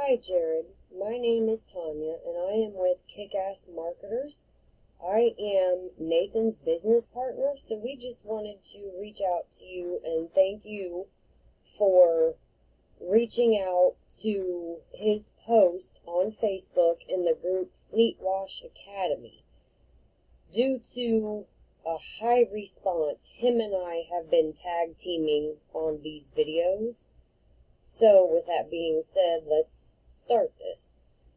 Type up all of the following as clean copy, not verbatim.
Hi Jerrod, my name is Tanya and I am with Kick-Ass Marketers. I am Nathan's business partner, so we just wanted to reach out to you and thank you for reaching out to his post on Facebook in the group Fleet Wash Academy. Due to a high response, him and I have been tag teaming on these videos. So with that being said, let's start this.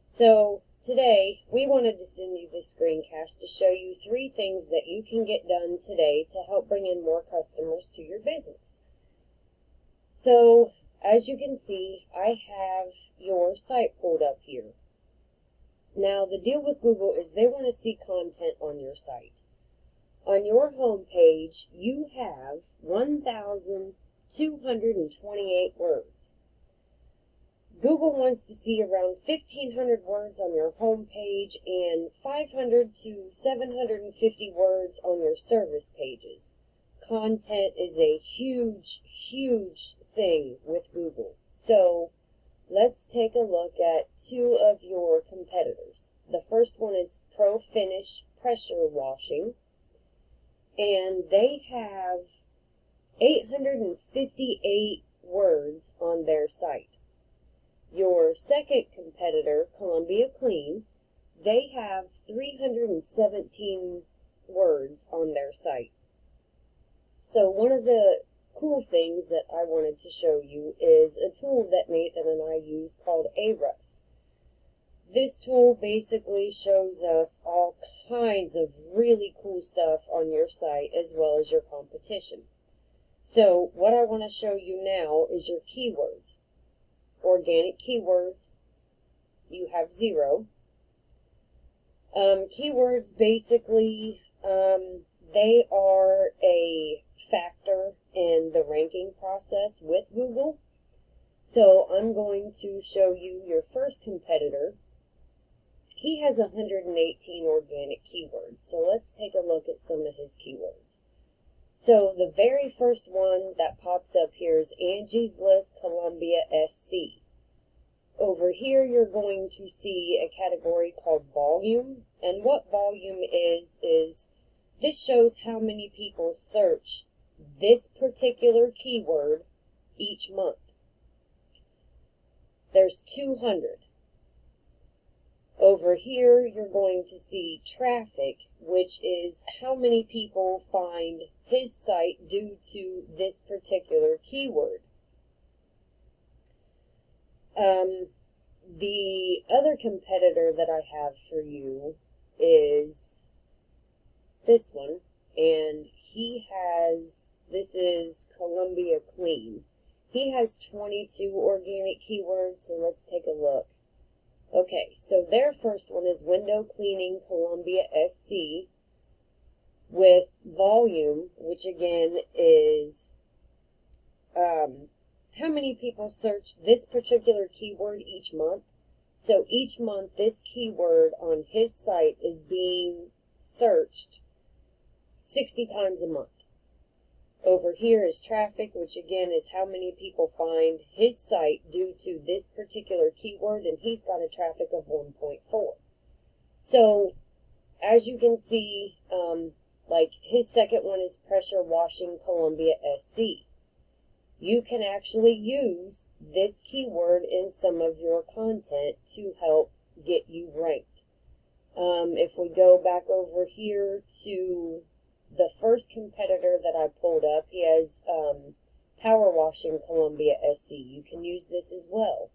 So today we wanted to send you this screencast to show you 3 things that you can get done today to help bring in more customers to your business. So as you can see, I have your site pulled up here. Now the deal with Google is they want to see content on your site. On your home page, you have 1,228 words. Google wants to see around 1,500 words on your home page and 500 to 750 words on your service pages. Content is a huge, huge thing with Google. So let's take a look at 2 of your competitors. The first one is Pro Finish Pressure Washing, and they have 858 words on their site. Your second competitor, Columbia Clean, they have 317 words on their site. So one of the cool things that I wanted to show you is a tool that Nathan and I use called Ahrefs. This tool basically shows us all kinds of really cool stuff on your site as well as your competition. So what I want to show you now is your keywords. Organic keywords, you have 0. Keywords basically, they are a factor in the ranking process with Google. So I'm going to show you your first competitor. He has 118 organic keywords. So let's take a look at some of his keywords. So the very first one that pops up here is Angie's List Columbia SC. Over here you're going to see a category called volume, and what volume is this shows how many people search this particular keyword each month. There's 200. Over here you're going to see traffic, which is how many people find his site due to this particular keyword. The other competitor that I have for you is this one, and this is Columbia Clean. He has 22 organic keywords, so let's take a look. Okay, so their first one is Window Cleaning Columbia SC with volume, which again is how many people search this particular keyword each month. So each month this keyword on his site is being searched 60 times a month. Over here is traffic, which again is how many people find his site due to this particular keyword, and he's got a traffic of 1.4. So as you can see, like his second one is Pressure Washing Columbia SC. You can actually use this keyword in some of your content to help get you ranked. If we go back over here to the first competitor that I pulled up, he has Power Washing Columbia SC. You can use this as well.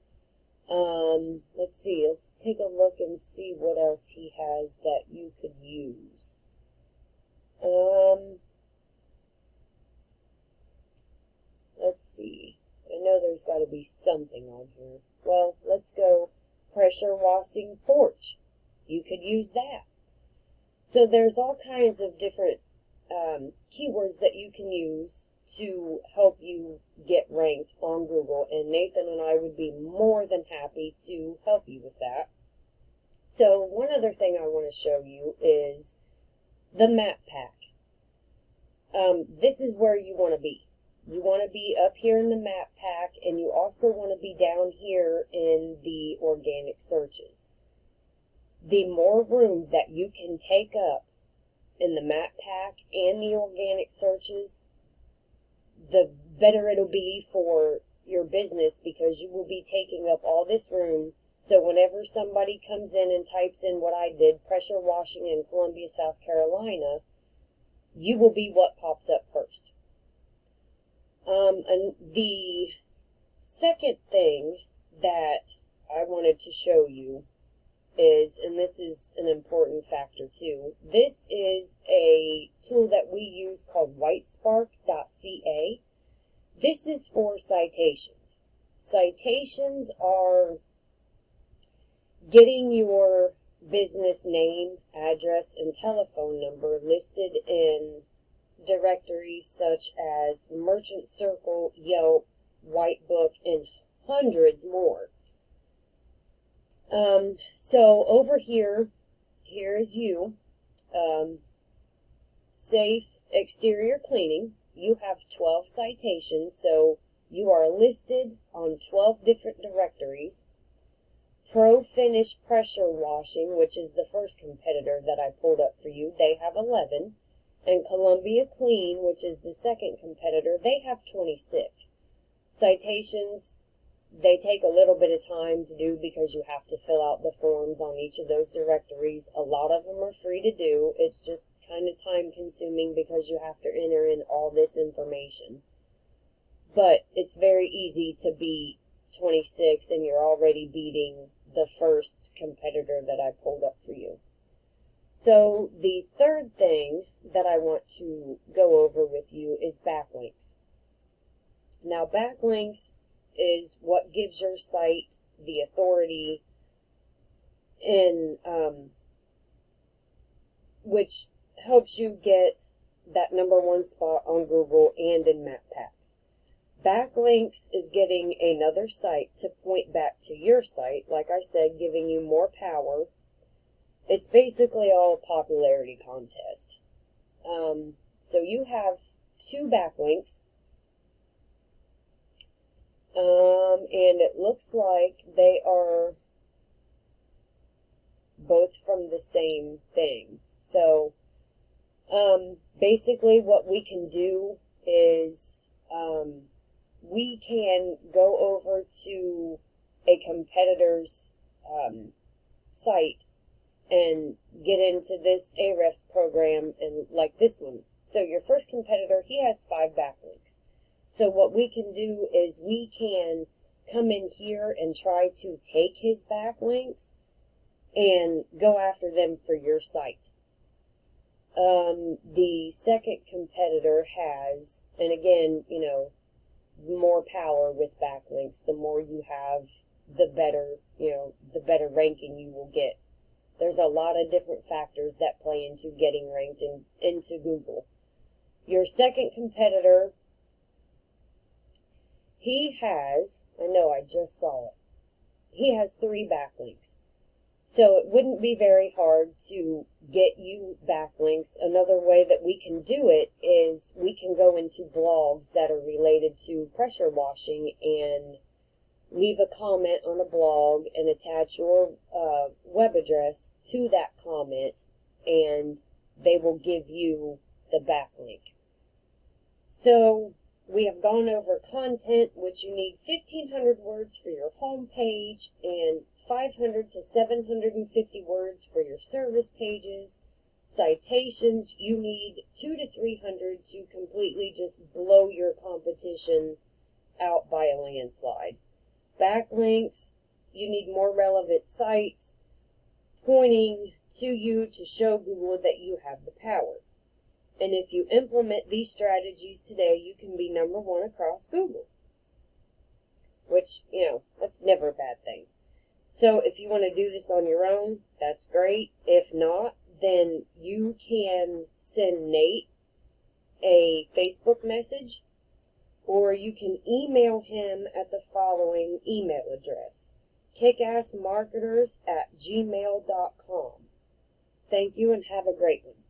Let's see, let's take a look and see what else he has that you could use. Let's see. I know there's got to be something on here. Well, let's go Pressure Washing Porch. You could use that. So there's all kinds of different keywords that you can use to help you get ranked on Google, and Nathan and I would be more than happy to help you with that. So one other thing I want to show you is the map pack. This is where you want to be. You want to be up here in the map pack, and you also want to be down here in the organic searches. The more room that you can take up in the map pack and the organic searches, the better it'll be for your business, because you will be taking up all this room. So whenever somebody comes in and types in what I did, pressure washing in Columbia, South Carolina, you will be what pops up first. And the second thing that I wanted to show you is, and this is an important factor too, this is a tool that we use called whitespark.ca. This is for citations. Citations are getting your business name, address, and telephone number listed in directories such as Merchant Circle, Yelp, Whitebook, and hundreds more. So over here is you, Safe Exterior Cleaning. You have 12 citations, so you are listed on 12 different directories. Pro Finish Pressure Washing, which is the first competitor that I pulled up for you, they have 11. And Columbia Clean, which is the second competitor, they have 26. Citations, they take a little bit of time to do because you have to fill out the forms on each of those directories. A lot of them are free to do. It's just kind of time consuming because you have to enter in all this information. But it's very easy to beat 26, and you're already beating the first competitor that I pulled up for you. So the third thing that I want to go over with you is backlinks. Now, backlinks is what gives your site the authority in which helps you get that #1 spot on Google and in map packs. Backlinks is getting another site to point back to your site, like I said, giving you more power. It's basically all a popularity contest. So you have 2 backlinks, and it looks like they are both from the same thing. So basically what we can do is we can go over to a competitor's site and get into this Ahrefs program, and like this one. So your first competitor, he has 5 backlinks. So what we can do is we can come in here and try to take his backlinks and go after them for your site. The second competitor has, and again, you know, more power with backlinks. The more you have, the better, you know, the better ranking you will get. There's a lot of different factors that play into getting ranked into Google. Your second competitor, he has, I know I just saw it, he has 3 backlinks. So it wouldn't be very hard to get you backlinks. Another way that we can do it is we can go into blogs that are related to pressure washing and leave a comment on a blog and attach your web address to that comment, and they will give you the backlink. So we have gone over content, which you need 1,500 words for your home page and 500 to 750 words for your service pages. Citations, you need 200 to 300 to completely just blow your competition out by a landslide. Backlinks, you need more relevant sites pointing to you to show Google that you have the power. And if you implement these strategies today, you can be #1 across Google. Which, you know, that's never a bad thing. So if you want to do this on your own, that's great. If not, then you can send Nate a Facebook message, or you can email him at the following email address: kickassmarketers@gmail.com. Thank you and have a great one.